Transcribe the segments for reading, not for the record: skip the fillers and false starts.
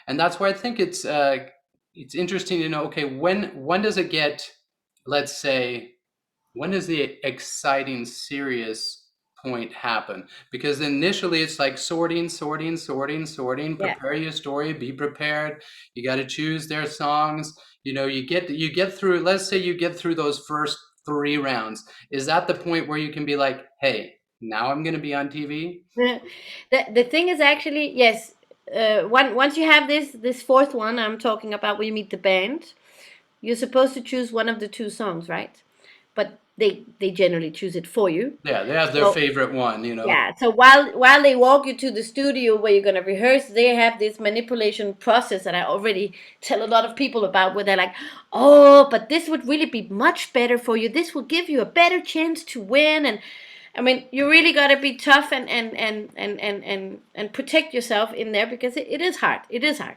And that's why I think it's interesting to know, okay, when does it get, let's say, when does the exciting, serious point happen? Because initially it's like sorting, Yeah. prepare your story, be prepared. You got to choose their songs. You get through, let's say you get through those first 3 rounds. Is that the point where you can be like, hey, now I'm going to be on TV? The thing is actually, yes, once you have this fourth one I'm talking about, where you meet the band, you're supposed to choose one of the two songs, right? But they generally choose it for you. Yeah, they have their So favorite one. yeah, so while they walk you to the studio where you're gonna rehearse, they have this manipulation process that I already tell a lot of people about, where they're like, "Oh, but this would really be much better for you. This will give you a better chance to win." And I mean, you really gotta be tough and protect yourself in there, because it is hard. It is hard.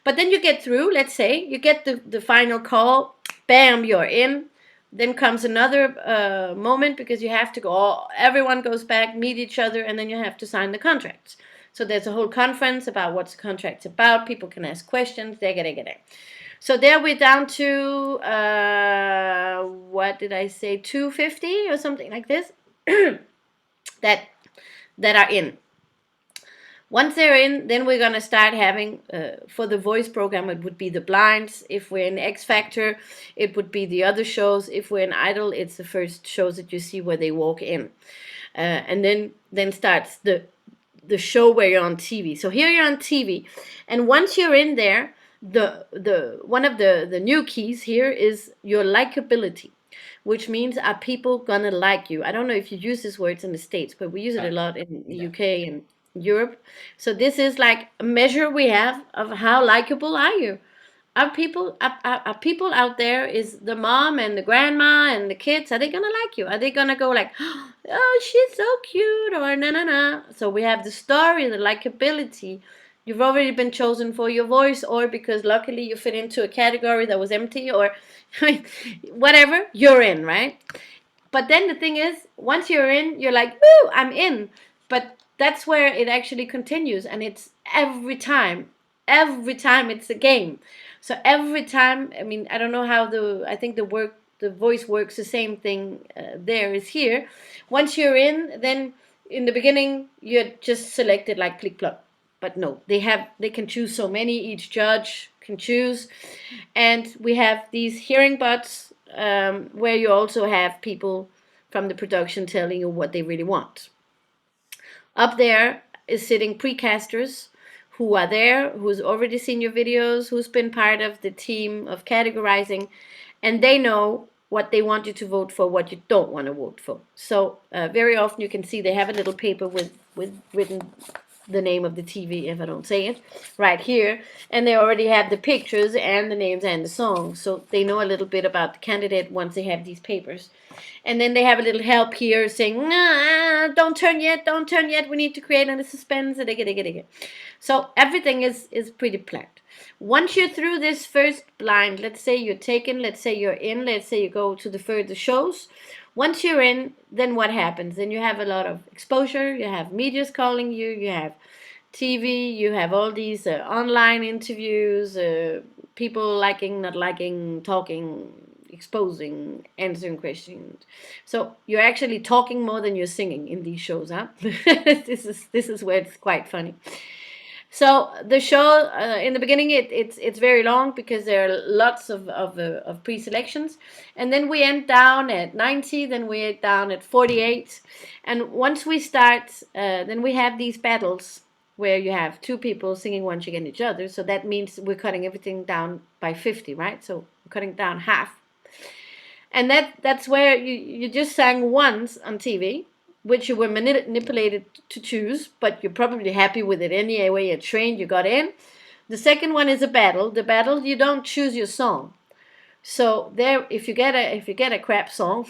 But then you get through. Let's say you get the final call. Bam, you're in. Then comes another moment, because you have to go. Everyone goes back, meet each other, and then you have to sign the contracts. So there's a whole conference about what's the contract's about. People can ask questions. There. So there we're down to what did I say? 250 or something like this. that that are in. Once they're in, then we're gonna start having for the voice program. It would be the blinds. If we're in X Factor, it would be the other shows. If we're in Idol, it's the first shows that you see where they walk in, and then starts the show where you're on TV. So here you're on TV, and once you're in there, the one of the new keys here is your likability, which means, are people gonna like you? I don't know if you use these words in the States, but we use it a Yeah, lot in the yeah. UK and Europe. So this is like a measure we have of how likable are you. Are people out there, is the mom and the grandma and the kids, are they gonna like you? Are they gonna go like, oh, she's so cute, or na na na? So we have the story, the likability. You've already been chosen for your voice, or because luckily you fit into a category that was empty, or whatever, you're in, right? But then the thing is, once you're in, you're like, woo, I'm in. But that's where it actually continues, and it's every time it's a game. So every time, I mean, I don't know how I think the voice works the same thing there is here. Once you're in, then in the beginning you're just selected like click plug. But no, they can choose so many. Each judge can choose, and we have these hearing bots where you also have people from the production telling you what they really want. Up there is sitting precasters who are there, who's already seen your videos, who's been part of the team of categorizing, and they know what they want you to vote for, what you don't want to vote for. So very often you can see they have a little paper with written the name of the TV, if I don't say it, right here. And they already have the pictures and the names and the songs. So they know a little bit about the candidate once they have these papers. And then they have a little help here saying, nah, don't turn yet. We need to create a suspense. So everything is pretty planned. Once you're through this first blind, let's say you're taken, let's say you're in, let's say you go to the further shows. Once you're in, then what happens? Then you have a lot of exposure. You have media's calling you. You have TV. You have all these online interviews. People liking, not liking, talking, exposing, answering questions. So you're actually talking more than you're singing in these shows, huh? This is where it's quite funny. So the show in the beginning it's very long, because there are lots of pre-selections, and then we end down at 90, then we end down at 48, and once we start, then we have these battles where you have two people singing once against each other. So that means we're cutting everything down by 50, right? So we're cutting down half, and that's where you just sang once on TV, which you were manipulated to choose, but you're probably happy with it anyway. You're trained, you got in. The second one is a battle. The battle, you don't choose your song. So there, if you get a crap song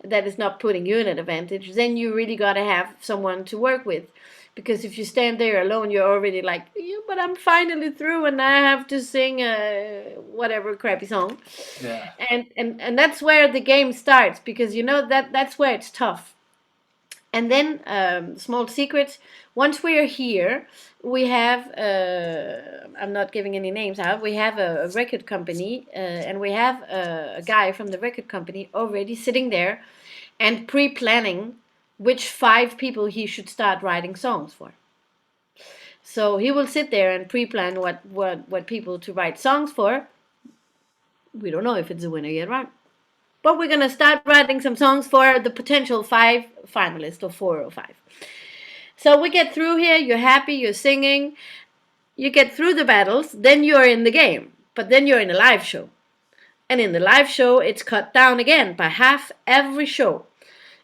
that is not putting you in an advantage, then you really got to have someone to work with. Because if you stand there alone, you're already like, yeah, but I'm finally through, and I have to sing whatever crappy song. Yeah. And that's where the game starts, because you know that's where it's tough. And then, small secrets. Once we are here, we have, I'm not giving any names out. We have a record company, and we have a guy from the record company already sitting there and pre-planning which 5 people he should start writing songs for. So he will sit there and pre-plan what people to write songs for. We don't know if it's a winner yet, right? But we're gonna start writing some songs for the potential 5 finalists, or 4 or 5. So we get through here. You're happy. You're singing. You get through the battles. Then you're in the game. But then you're in a live show. And in the live show, it's cut down again by half every show.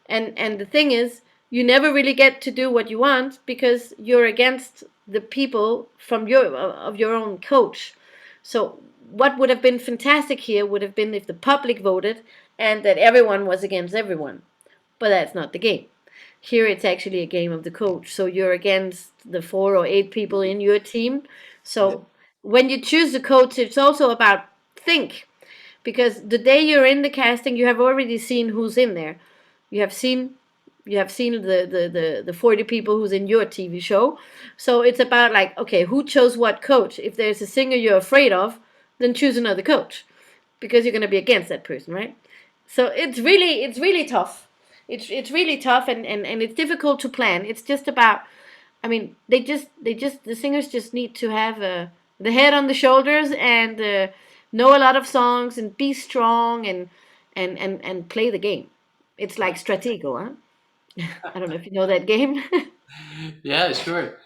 And the thing is, you never really get to do what you want because you're against the people from your own coach. So what would have been fantastic here would have been if the public voted and that everyone was against everyone. But that's not the game. Here it's actually a game of the coach. So you're against the 4 or 8 people in your team. Yeah. So when you choose the coach, it's also about think, because the day you're in the casting, you have already seen who's in there. You have seen the 40 people who's in your TV show. So it's about, like, okay, who chose what coach? If there's a singer you're afraid of, then choose another coach, because you're going to be against that person, right? So it's really tough. It's really tough, and it's difficult to plan. It's just about, I mean, the singers just need to have the head on the shoulders, and know a lot of songs and be strong, and play the game. It's like Stratego, huh? I don't know if you know that game. Yeah, sure.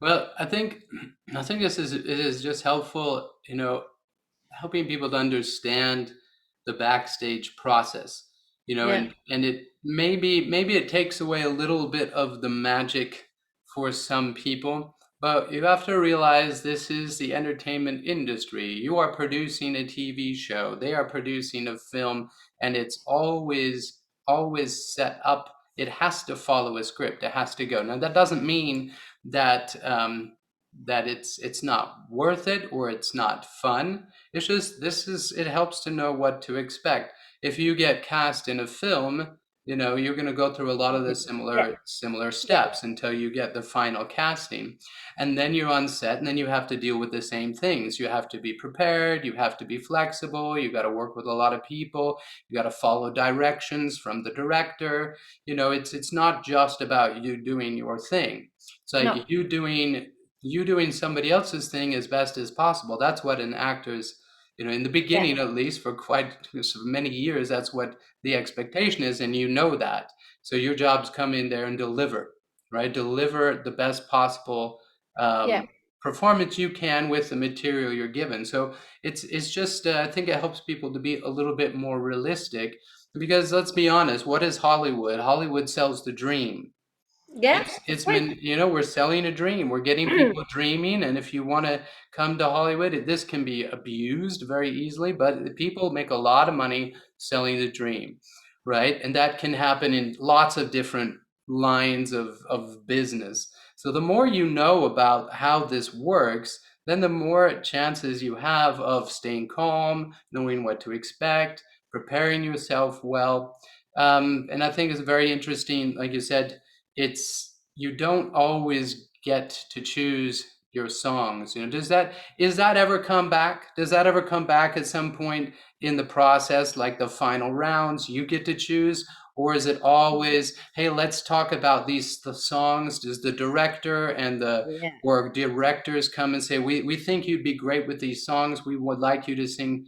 Well, I think this is it is just helpful, helping people to understand the backstage process, Yeah. and it maybe it takes away a little bit of the magic for some people, but you have to realize this is the entertainment industry. You are producing a TV show, they are producing a film, and it's always set up. It has to follow a script. It has to go. Now that doesn't mean that that it's not worth it or it's not fun. It's just it helps to know what to expect. If you get cast in a film, you're going to go through a lot of the Yeah. similar Yeah. steps until you get the final casting. And then you're on set, and then you have to deal with the same things. You have to be prepared, you have to be flexible, you got to work with a lot of people, you got to follow directions from the director. It's not just about you doing your thing. It's like No. you doing somebody else's thing as best as possible. That's what an actor's, in the Yeah. beginning, at least for quite many years, that's what the expectation is, and that. So your job's come in there and deliver, right? Deliver the best possible Yeah. um, performance you can with the material you're given. So it's just I think it helps people to be a little bit more realistic, because let's be honest, what is Hollywood? Hollywood sells the dream. Yeah. It's Of course. been, we're selling a dream. We're getting people dreaming, and if you want to come to Hollywood, this can be abused very easily, but people make a lot of money selling the dream, right? And that can happen in lots of different lines of business. So the more you know about how this works, then the more chances you have of staying calm, knowing what to expect, preparing yourself well. And I think it's very interesting, like you said, it's you don't always get to choose your songs. Does that ever come back? Does that ever come back at some point in the process, like the final rounds you get to choose? Or is it always, hey, let's talk about the songs? Does the director and the Yeah. or directors come and say, we think you'd be great with these songs, we would like you to sing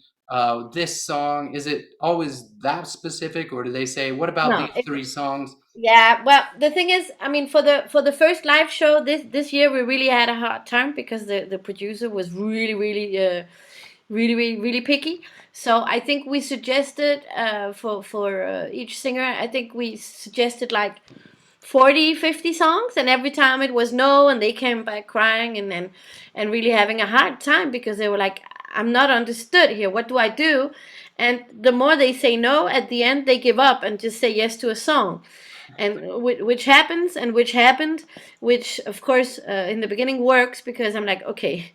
this song? Is it always that specific, or do they say, what about No. these three songs? Yeah, well, the thing is, I mean, for the first live show this year, we really had a hard time because the producer was really picky. So I think we suggested, for each singer, I think we suggested like 40, 50 songs, and every time it was no, and they came back crying, and really having a hard time because they were like, I'm not understood here. What do I do? And the more they say no, at the end they give up and just say yes to a song. and which happens and which happened, which of course in the beginning works because I'm like, okay,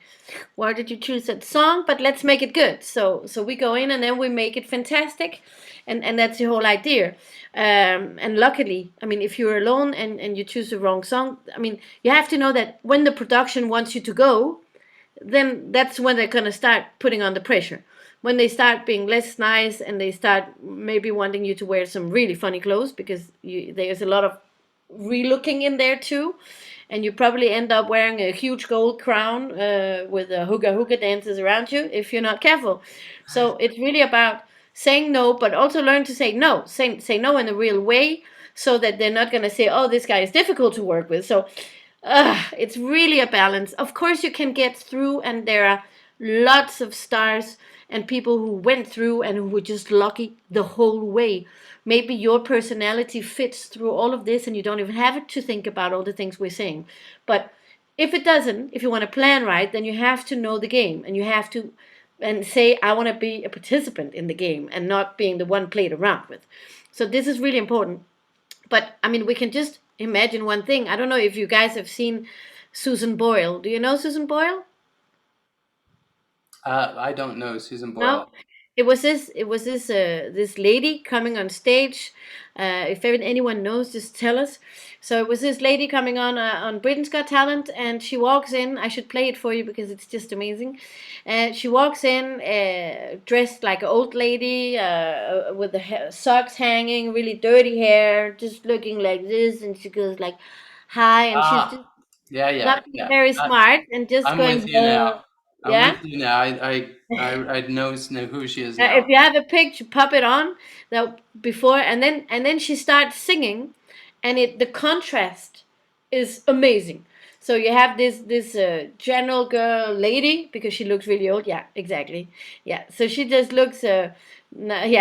why did you choose that song? But let's make it good. So we go in and then we make it fantastic, and that's the whole idea. And luckily, I mean, if you're alone and you choose the wrong song, I mean, you have to know that when the production wants you to go, then that's when they're gonna start putting on the pressure. When they start being less nice and they start maybe wanting you to wear some really funny clothes because there's a lot of relooking in there too, and you probably end up wearing a huge gold crown with a hooga hooga dances around you if you're not careful. So it's really about saying no, but also learn to say no. Say no in a real way, so that they're not gonna say, "Oh, this guy is difficult to work with." So it's really a balance. Of course, you can get through, and there are lots of stars and people who went through and who were just lucky the whole way. Maybe your personality fits through all of this, and you don't even have to think about all the things we're saying. But if it doesn't, if you want to plan right, then you have to know the game, and you have to and say, I want to be a participant in the game and not being the one played around with. So this is really important. But I mean, we can just imagine one thing. I don't know if you guys have seen Susan Boyle. Do you know Susan Boyle? I don't know Susan No, Boyle. this lady coming on stage. If anyone knows, just tell us. So it was this lady coming on Britain's Got Talent, and she walks in. I should play it for you because it's just amazing. She walks in dressed like an old lady with the socks hanging, really dirty hair, just looking like this, and she goes like, "Hi," and she's just Ah, yeah, yeah, not being yeah. very smart and just I'm with going, you now. I'm yeah. with you now. I know who she is If now. you have a picture, pop it on that before, and then she starts singing, and the contrast is amazing. So you have this general girl lady because she looks really old. Yeah, exactly. Yeah, so she just looks. Yeah,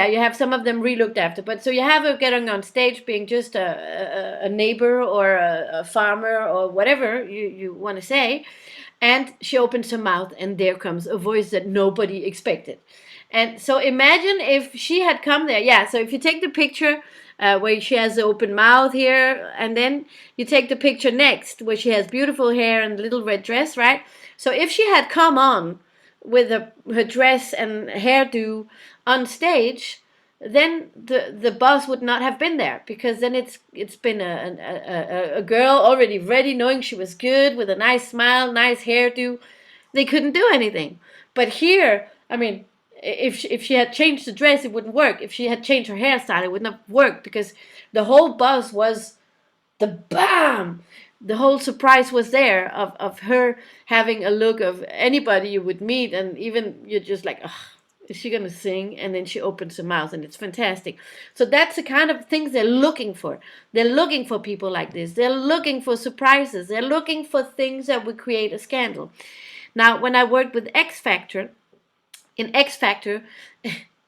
you have some of them re-looked after, but so you have her getting on stage being just a neighbor or a farmer or whatever you want to say, and she opens her mouth, and there comes a voice that nobody expected. And so imagine if she had come there. Yeah, so if you take the picture where she has the open mouth here, and then you take the picture next where she has beautiful hair and little red dress, right? So if she had come on with her dress and hairdo on stage, then the boss would not have been there, because then it's been a girl already ready, knowing she was good, with a nice smile, nice hairdo. They couldn't do anything. But here, I mean, if she had changed the dress, it wouldn't work. If she had changed her hairstyle, it wouldn't have worked, because the whole buzz was the bam. The whole surprise was there of her having a look of anybody you would meet, and even you're just like, ugh, is she gonna sing? And then she opens her mouth, and it's fantastic. So that's the kind of things they're looking for. They're looking for people like this. They're looking for surprises. They're looking for things that would create a scandal. Now, when I worked with X Factor, in X Factor,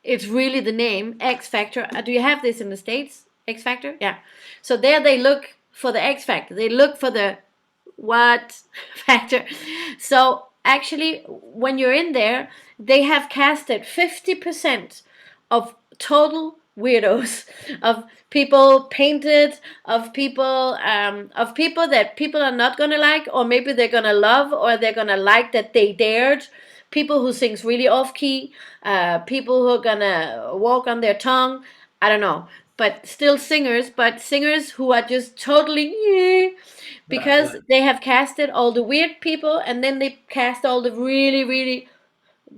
it's really the name X Factor. Do you have this in the States? X Factor? Yeah. So there they look for the X Factor. They look for the what factor. So actually, when you're in there, they have casted 50% of total weirdos, of people painted, of people that people are not gonna like, or maybe they're gonna love, or they're gonna like that they dared. People who sings really off key, people who are gonna walk on their tongue. I don't know, but still singers, but singers who are just totally Yeah, yeah. because they have casted all the weird people, and then they cast all the really really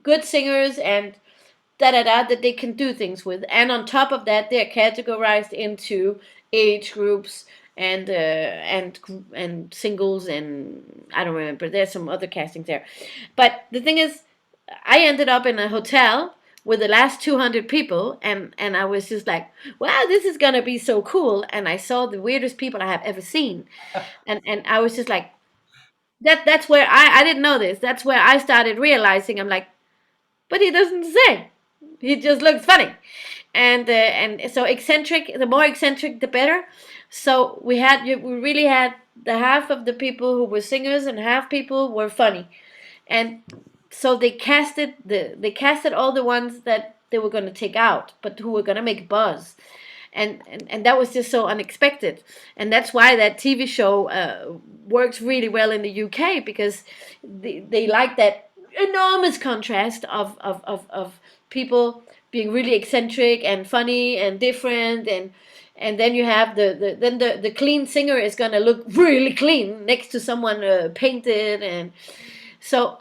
good singers and da da da that they can do things with. And on top of that, they're categorized into age groups and singles, and I don't remember. There's some other castings there, but the thing is, I ended up in a hotel with the last 200 people, and I was just like, wow, this is gonna be so cool. And I saw the weirdest people I have ever seen, and I was just like, that's where I didn't know this. That's where I started realizing, I'm like, but he doesn't sing. He just looks funny, and so eccentric. The more eccentric, the better. So we really had the half of the people who were singers and half people were funny, and so they casted all the ones that they were going to take out, but who were going to make buzz. and that was just so unexpected. And that's why that TV show works really well in the UK, because they like that enormous contrast of people being really eccentric and funny and different, and then you have the clean singer is gonna look really clean next to someone painted. And so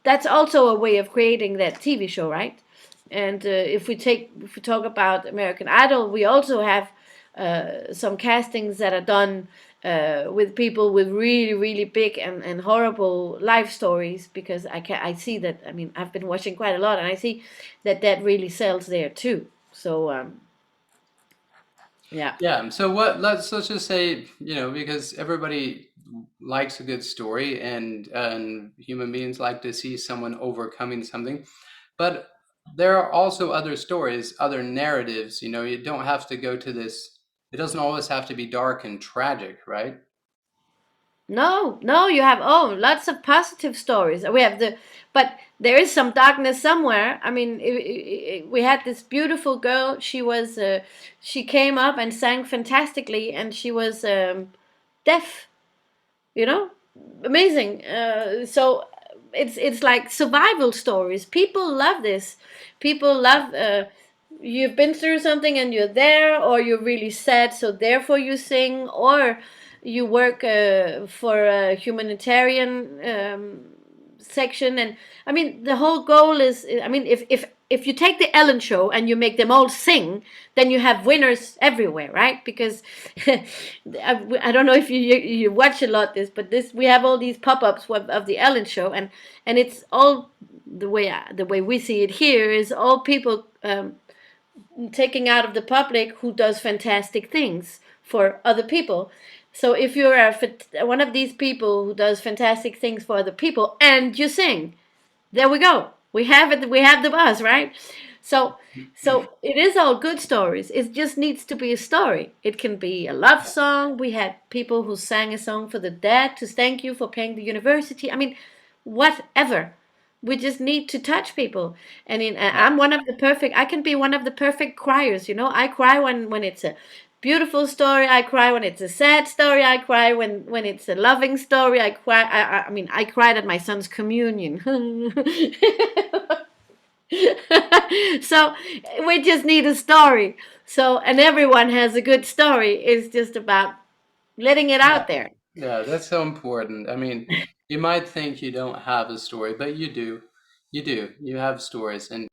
that's also a way of creating that TV show, right? And if we talk about American Idol, we also have some castings that are done with people with really really big and horrible life stories, because I see that, I mean, I've been watching quite a lot, and I see that that really sells there too. So yeah. Yeah. So what? Let's just say, because everybody likes a good story, and human beings like to see someone overcoming something, but there are also other stories, other narratives. You don't have to go to this. It doesn't always have to be dark and tragic, right? No, no, you have, oh, lots of positive stories. We have but there is some darkness somewhere. I mean, we had this beautiful girl. She came up and sang fantastically, and she was deaf. You know, amazing. So it's like survival stories. People love this. People love. You've been through something and you're there, or you're really sad, so therefore you sing, or you work for a humanitarian section. And I mean, the whole goal is, I mean, if you take the Ellen show and you make them all sing, then you have winners everywhere, right? Because I don't know if you watch a lot this, but this, we have all these pop-ups of the Ellen show, and it's all the way we see it here is all people taking out of the public who does fantastic things for other people. So if you're one of these people who does fantastic things for other people and you sing, there we go. We have it. We have the buzz, right? So, so it is all good stories. It just needs to be a story. It can be a love song. We had people who sang a song for the dead to thank you for paying the university. I mean, whatever. We just need to touch people. And Yeah. I'm one of the perfect. I can be one of the perfect criers. You know, I cry when it's a beautiful story. I cry when it's a sad story. I cry when it's a loving story. I cry. I mean, I cried at my son's communion. So we just need a story. So, and everyone has a good story. It's just about letting it Yeah. out there. Yeah, that's so important. I mean, you might think you don't have a story, but you do. You do. You have stories, and